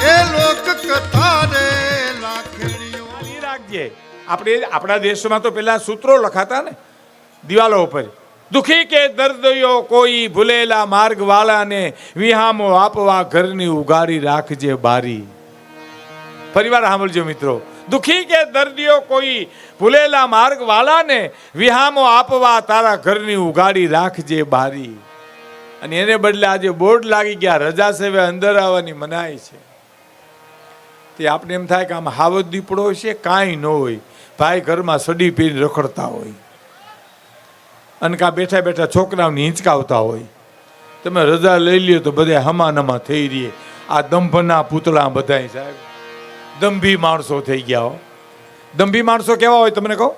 એ લોક કથા રે લાખણીઓ રાખજે. આપણા દેશમાં તો પેલા સૂત્રો લખાતા ને દિવાલો ઉપર, દુખી કે દર્દયો કોઈ ભૂલેલા માર્ગ વાળાને વિહામો આપવા ઘરની ઉગાડી રાખજે બારી. ફરીવાર સાંભળજો મિત્રો, દુખી કે દર્દીઓ કોઈ ભૂલેલા માર્ગ વાળાને વિહામો આપવા તારા ઘરની ઉગાડી રાખજે બારી. અને એને બદલે આજે બોર્ડ લાગી ગયા, રજા સેવે અંદર આવવાની મનાઈ છે. તે આપણે એમ થાય કે આમ હાવજ દીપડો છે, કાંઈ ન હોય. ભાઈ ઘરમાં સડી પીને રખડતા હોય અને કાં બેઠા બેઠા છોકરાઓને હિંચકાવતા હોય. તમે રજા લઈ લ્યો તો બધા હમાનમા થઈ રહીએ. આ દંભના પૂતળા બધા સાહેબ દંભી માણસો થઈ ગયા હો. દંભી માણસો કેવા હોય તમને કહો?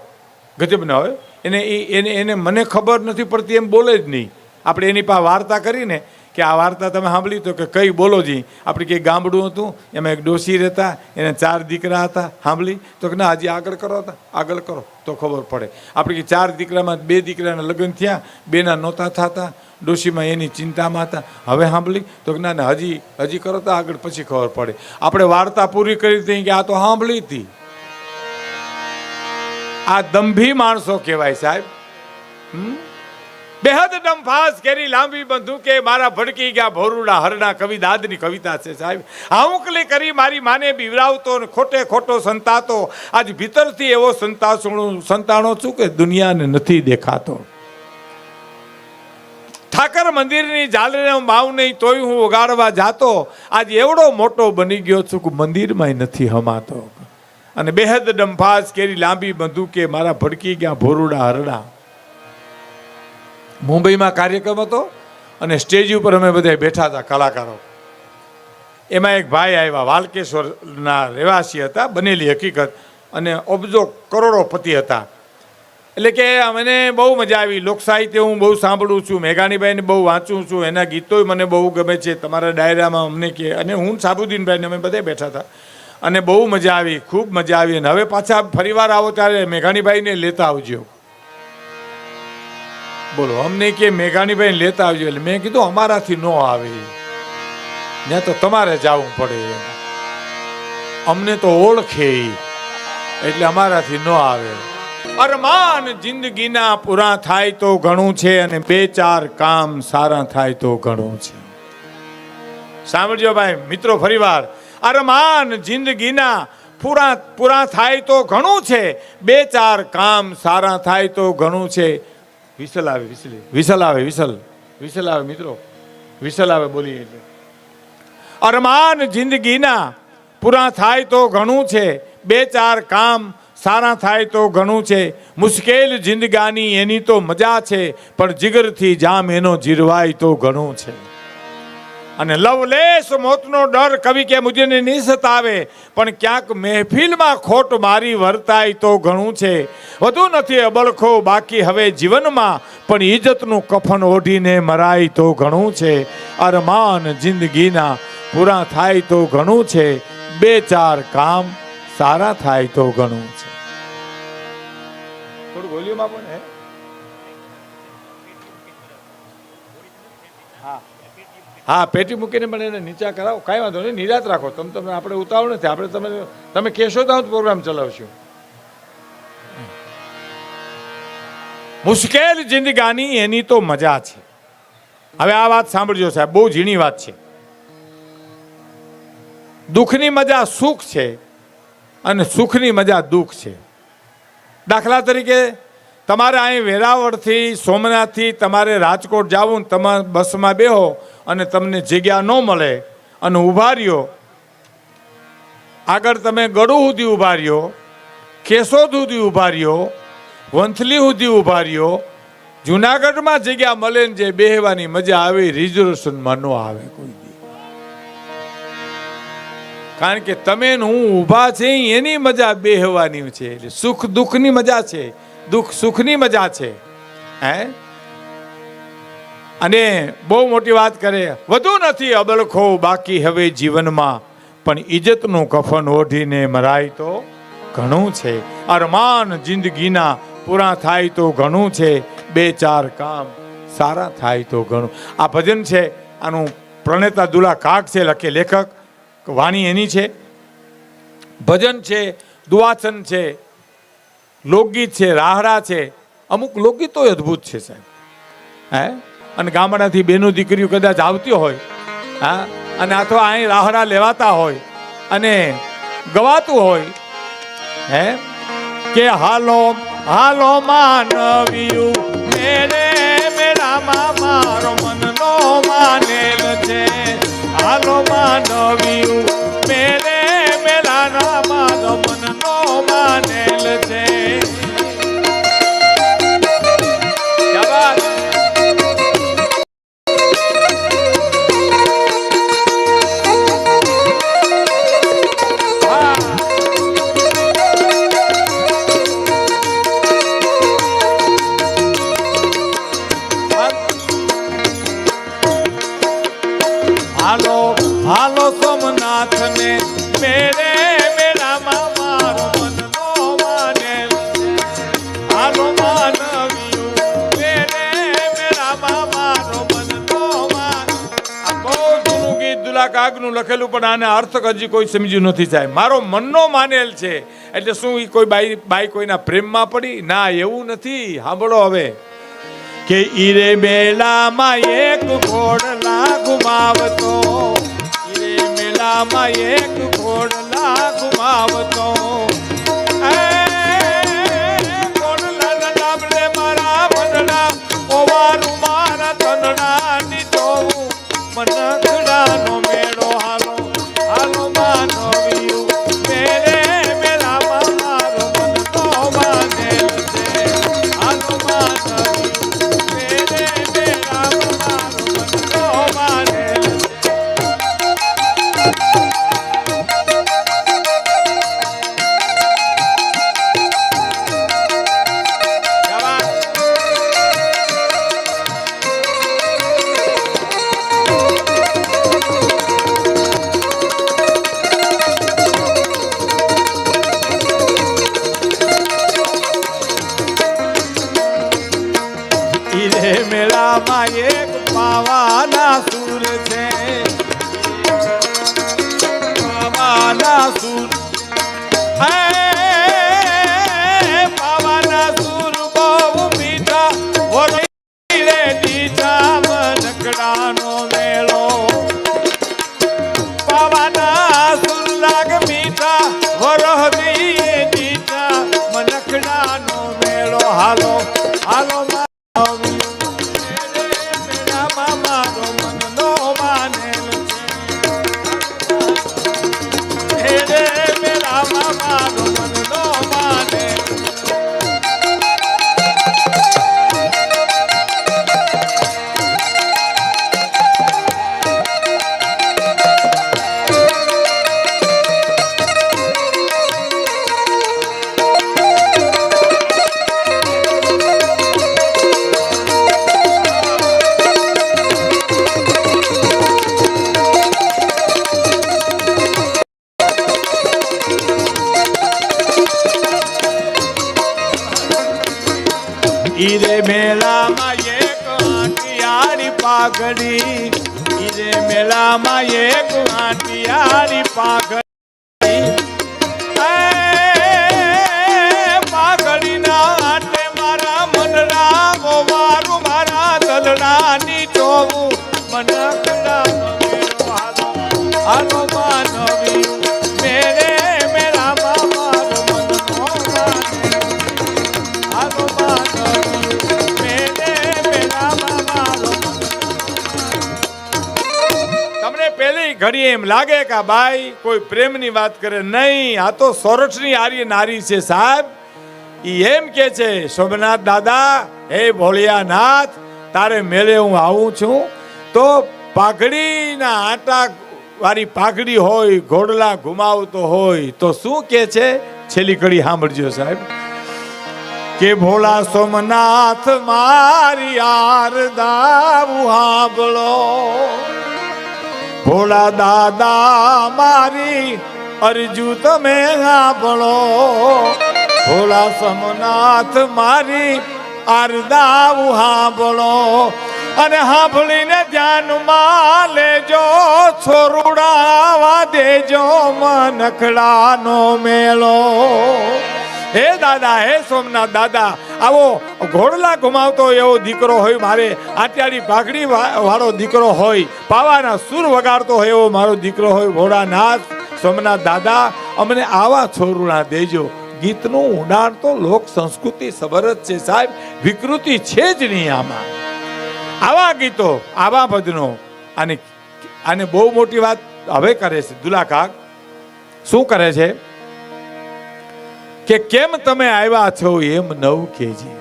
ગજબ ના હોય. એને મને ખબર નથી પડતી એમ બોલે જ નહીં. આપણે એની પાસે વાર્તા કરીને કે આ વાર્તા તમે સાંભળી તો કે કઈ બોલો જી. આપણે કંઈક ગામડું હતું, એમાં એક ડોશી રહેતા, એને 4 દીકરા હતા. સાંભળી તો કે ના, હજી આગળ કરો હતા, આગળ કરો તો ખબર પડે. આપણે કે 4 દીકરામાં 2 દીકરાના લગ્ન થયા, 2ના નહોતા થતા. ડોશીમાં એની ચિંતામાં હતા. હવે સાંભળી તો કે ના હજી કરો તો આગળ પછી ખબર પડે. આપણે વાર્તા પૂરી કરી હતી કે આ તો સાંભળી હતી. આ દંભી માણસો કહેવાય સાહેબ. બેહદ ડંફાસ કરી લાંબી બંદૂકે મારા ભડકી ગયા ભોરુડા હરડા કવિ દાદની કવિતા છે સાહેબ. હાઉકલી કરી મારી માને બીવરાવતો ને ખોટે ખોટો સંતાતો, આજ ભીતરથી એવો સંતાણો છું કે દુનિયાને નથી દેખાતો. ઠાકર મંદિરની જાલને માવ નહીં તોય હું ઉગાડવા જાતો, આજ એવડો મોટો બની ગયો છું કે મંદિરમાં નથી હમાતો. અને બેહદ ડંફાસ કરી લાંબી બંદૂકે મારા ભડકી ગયા ભોરુડા હરડા. મુંબઈમાં કાર્યક્રમ હતો અને સ્ટેજ ઉપર અમે બધા બેઠા હતા કલાકારો. એમાં એક ભાઈ આવ્યા, વાલકેશ્વરના રહેવાસી હતા, બનેલી હકીકત, અને અબજો કરોડોપતિ હતા. એટલે કે મને બહુ મજા આવી. લોક સાહિત્ય હું બહુ સાંભળું છું, મેઘાણીભાઈને બહુ વાંચું છું, એના ગીતોય મને બહુ ગમે છે. તમારા ડાયરામાં અમને કે, અને હું સાબુદ્દીનભાઈને અમે બધા બેઠા હતા અને બહુ મજા આવી, ખૂબ મજા આવી. અને હવે પાછા ફરીવાર આવો ત્યારે મેઘાણીભાઈને લેતા આવજો. બોલો, અમને કે મેઘાણીભાઈ લેતા આવજો. એટલે મેં કીધું અમારાથી ન આવે, ત્યાં તો તમારે જવું પડે, અમને તો ઓળખે એટલે અમારાથી ન આવે. અરમાન જિંદગીના પૂરા થાય તો ઘણું છે, અને 2-4 કામ સારા થાય તો ઘણું છે. સાંભળજો ભાઈ મિત્રો ફરીવાર, અરમાન જિંદગીના પૂરા થાય તો ઘણું છે, 2-4 કામ સારા થાય તો ઘણું છે. વિસલ આવે મિત્રો, વિસલ આવે બોલીએ એટલે. અરમાન જિંદગીના પૂરા થાય તો ઘણું છે, 2-4 કામ સારા થાય તો ઘણું છે. મુશ્કેલ જિંદગાની એની તો મજા છે, પણ જીગરથી જામ એનો જીરવાય તો ઘણું છે. અને લવલેસ મોતનો ડર કવિ કે મુજને નહીં સતાવે, પણ ક્યાંક મહેફિલમાં ખોટ મારી વર્તાય તો ઘણું છે. વધુ નથી અબળખો બાકી હવે જીવનમાં, પણ ઇજ્જતનું કફન ઓઢીને મરાય તો ઘણું છે. અરમાન જિંદગીના પૂરા થાય તો ઘણું છે, 2-4 કામ સારા થાય તો ઘણું છે. થોડું વોલ્યુમ આપો ને. હા, પેટી મૂકીને પણ એને નીચા કરાવો, કાંઈ વાંધો નહીં, નિરાત રાખો. તમે આપણે ઉતાવળ નથી, આપણે તમે કહેશો તો પ્રોગ્રામ ચલાવશું. મુશ્કેલ જિંદગાની એની તો મજા છે. હવે આ વાત સાંભળજો સાહેબ, બહુ ઝીણી વાત છે. દુઃખની મજા સુખ છે અને સુખની મજા દુઃખ છે. દાખલા તરીકે તમારે અહીં વેરાવળથી સોમનાથથી તમારે રાજકોટ જવું, તમે બસમાં બેહો અને તમને જગ્યા ન મળે અને ઊભા રહ્યો. આગળ તમે ગળું સુધી ઊભા રહ્યો, કેશોદ સુધી ઊભા રહ્યો, વંથલી સુધી ઊભા રહ્યો. જુનાગઢમાં જગ્યા મળે ને જે બેહવાની મજા આવે, રિઝર્વેશનમાં ન આવે કોઈ દી. કારણ કે તમે હું ઊભા છે એની મજા બેહવાની છે. એટલે સુખ દુઃખની મજા છે, દુઃખ સુખની મજા છે. અને બહુ મોટી વાત કરે, વધુ નથી અબળખો બાકી હવે જીવનમાં, પણ ઇજ્જતનું કફન ઓઢીને મરાય તો ઘણું છે. અરમાન જિંદગીના પૂરા થાય તો ઘણું છે, 2-4 કામ સારા થાય તો ઘણું. આ ભજન છે, આનું પ્રણેતા દુલા કાક છે, લખે લેખક વાણી એની છે, ભજન છે, દુઆચન છે, લોકગીત છે, રાહડા છે. અમુક લોકગીતો અદ્ભુત છે સાહેબ. હે, અને ગામડાથી બેનો દીકરીઓ કદાચ આવતી હોય, હા, અને અથવા અહીં રાહડા લેવાતા હોય અને ગવાતું હોય, હે, કે હાલો હાલો માનવ્યું મેરે મેળામાં મારો મનનો માનેલ છે, હાલો માનવ્યું મેરે મેળાના મારો મનનો માનેલ છે. ક્યા બાત? હાલો હાલો સોમનાથ ને મેરે મેળામાં મારો મનનો માનેલ છે, હાલો માનવ્યું મેરે મેળામાં મારો મનનો માન. આ બહુ જૂનું ગીત દુલા કાગનું લખેલું, પણ આને અર્થ હજી કોઈ સમજ્યું નથી સાહેબ. મારો મનનો માનેલ છે એટલે શું ઈ કોઈ બાઈ કોઈના પ્રેમમાં પડી? ના, એવું નથી. સાંભળો હવે કે ઈરે મેલામાં એક ઘોડલા ઘુમાવતો, ઈરે મેલામાં એક ઘોડલા ઘુમાવતો, ઘોડલા ડાબલે મારા મનડા, ઓવારું મારા તનડા ની જોવું, મનખડાનો મેળો હાલો હાલો માનવ્યું મેરે મેલામાં મારો મનનો માનેલ છે, હાલો માનવ્યું મેરે મેલામાં મારો મનનો માનેલ છે. ક્યા વાત? ઈરે મેળામાં એક પાવાના સુર છે, પાવાના સુર, હે, પાવાના સુર બહુ મીઠા, ઓરે રે દીઠા, મનકડાનો મેળો. પાવાના સુર લાગ મીઠા, વરહ દીએ દીઠા, મનકડાનો મેળો. હાલો હાલો ઈરે મેળામાં એક આંટિયાળી પાઘડી, ઈરે મેળામાં એક આંટિયાળી પાઘડી, પાઘડીના આંટે મારા મનડા, ઓવારું મારા દલડા ની જોવું, મનખડાનો મેળો હાલો હાલો માનવ્યું મેરે મેળામાં મારો મનનો માનેલ, હાલો માનવ્યું મેરે મેળામાં મારો. તમને પેલી ઘડી એમ લાગે કે આ બાઈ કોઈ પ્રેમની વાત કરે? નહીં, આ તો સોરઠની આર્ય નારી છે સાહેબ. ઈ એમ કે છે, સોમનાથ દાદા, હે ભોળિયાનાથ, તારે મેળે હું આવું છું તો પાઘડીના આટા વાળી પાઘડી હોય, ઘોડલા ઘુમાવતો હોય તો શું કે છે? છેલ્લી કડી સાંભળજો સાહેબ. કે ભોળા સોમનાથ મારી આરદા સાંભળો, ભોળા દાદા મારી અરજુ તમે સાંભળો, ભોળા સોમનાથ મારી આરદા સાંભળો, અને સાંભળીને ધ્યાનમાં લેજો છોરુડાવા દેજો મનખડાનો મેળો. હે દાદા, હે સોમનાથ દાદા, આવો ઘોડલા ઘુમાવતો એવો દીકરો હોય, મારે આટિયાળી પાઘડી વાળો દીકરો હોય, પાવાના સૂર વગાડતો હોય એવો મારો દીકરો હોય, ભોળાનાથ સોમનાથ દાદા અમને આવા છોરુડા દેજો. ગીતનું ઊંડાણ તો લોક સંસ્કૃતિ સબર જ છે સાહેબ, વિકૃતિ છે જ નહીં આમાં. આવા ગીતો, આવા ભજનો, આને બહુ મોટી વાત હવે કરે છે દુલાકાક. શું કરે છે કે કેમ તમે આવ્યા છો એમ નવ કેજી.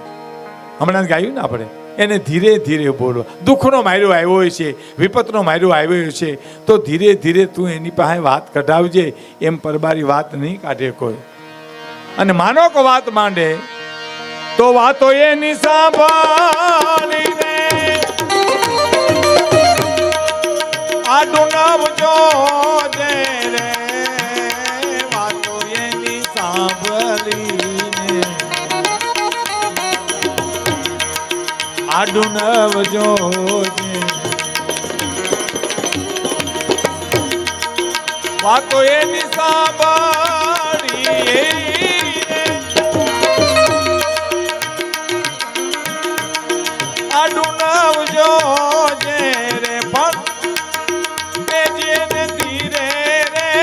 હમણાં ગાયું ને આપણે, એને ધીરે ધીરે બોલો. દુઃખનો માર્યો આવ્યો હોય છે, વિપતનો માર્યો આવ્યો છે, તો ધીરે ધીરે તું એની પાસે વાત કઢાવજે. એમ પરબારી વાત નહીં કાઢે કોઈ. અને માનો કે વાત માંડે તો વાતો એની સાંભળીને આડું નવજો દે રે. વાતો એની સાંભળીને આડું નવજો દે. વાતો એની સાંભળી આડું નવજો દે રે. પણ ધીરે રે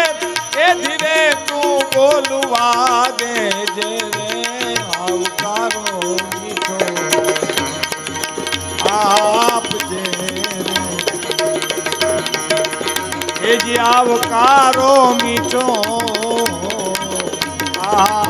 એ ધીરે તું બોલવા દેજે રે. આવકારો મીઠો આપજે રે. એ જે આવકારો મીઠો આ